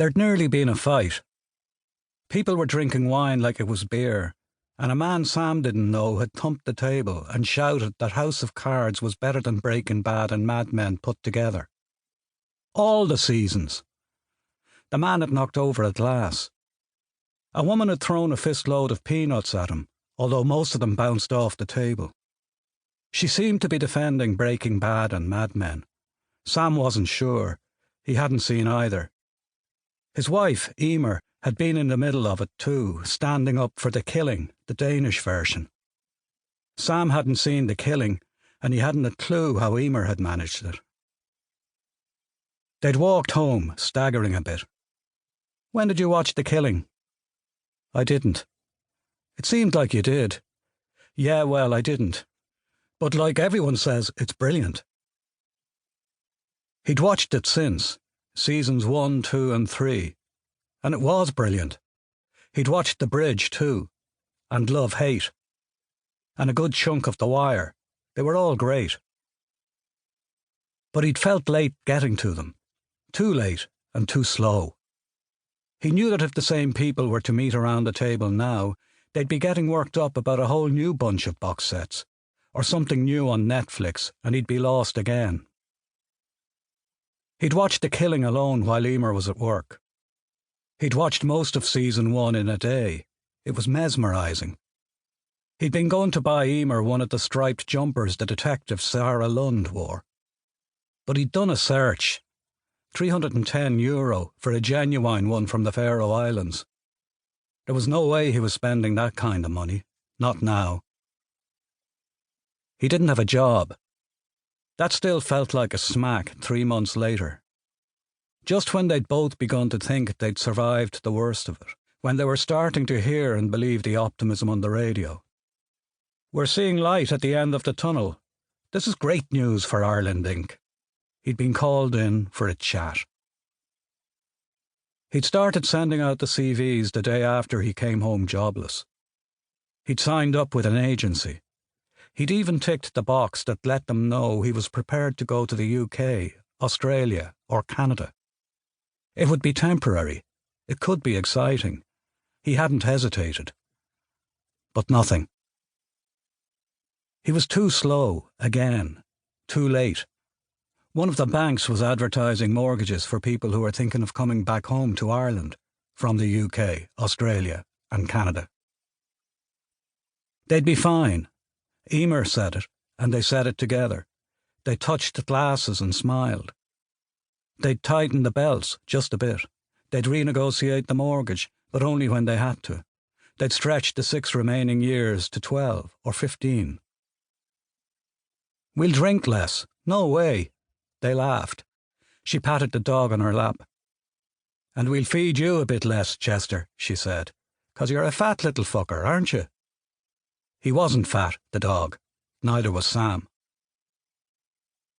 There'd nearly been a fight. People were drinking wine like it was beer, and a man Sam didn't know had thumped the table and shouted that House of Cards was better than Breaking Bad and Mad Men put together. All the seasons. The man had knocked over a glass. A woman had thrown a fistload of peanuts at him, although most of them bounced off the table. She seemed to be defending Breaking Bad and Mad Men. Sam wasn't sure. He hadn't seen either. His wife, Emer, had been in the middle of it too, standing up for The Killing, the Danish version. Sam hadn't seen The Killing, and he hadn't a clue how Emer had managed it. They'd walked home, staggering a bit. "When did you watch The Killing?" "I didn't." "It seemed like you did." "Yeah, well, I didn't. But like everyone says, it's brilliant." He'd watched it since, seasons 1, 2 and 3, and it was brilliant. He'd watched The Bridge too, and Love Hate, and a good chunk of The Wire. They were all great. But he'd felt late getting to them. Too late and too slow. He knew that if the same people were to meet around the table now, they'd be getting worked up about a whole new bunch of box sets, or something new on Netflix, and he'd be lost again. He'd watched The Killing alone while Emer was at work. He'd watched most of season 1 in a day. It was mesmerising. He'd been going to buy Emer one of the striped jumpers the detective Sarah Lund wore. But he'd done a search. €310 for a genuine one from the Faroe Islands. There was no way he was spending that kind of money. Not now. He didn't have a job. That still felt like a smack 3 months later. Just when they'd both begun to think they'd survived the worst of it, when they were starting to hear and believe the optimism on the radio. "We're seeing light at the end of the tunnel. This is great news for Ireland, Inc." He'd been called in for a chat. He'd started sending out the CVs the day after he came home jobless. He'd signed up with an agency. He'd even ticked the box that let them know he was prepared to go to the UK, Australia, or Canada. It would be temporary. It could be exciting. He hadn't hesitated. But nothing. He was too slow, again. Too late. One of the banks was advertising mortgages for people who were thinking of coming back home to Ireland from the UK, Australia, and Canada. They'd be fine. Emer said it, and they said it together. They touched glasses and smiled. They'd tighten the belts just a bit. They'd renegotiate the mortgage, but only when they had to. They'd stretch the 6 remaining years to 12 or 15. "We'll drink less." "No way." They laughed. She patted the dog on her lap. "And we'll feed you a bit less, Chester," she said, "'cause you're a fat little fucker, aren't you?" He wasn't fat, the dog. Neither was Sam.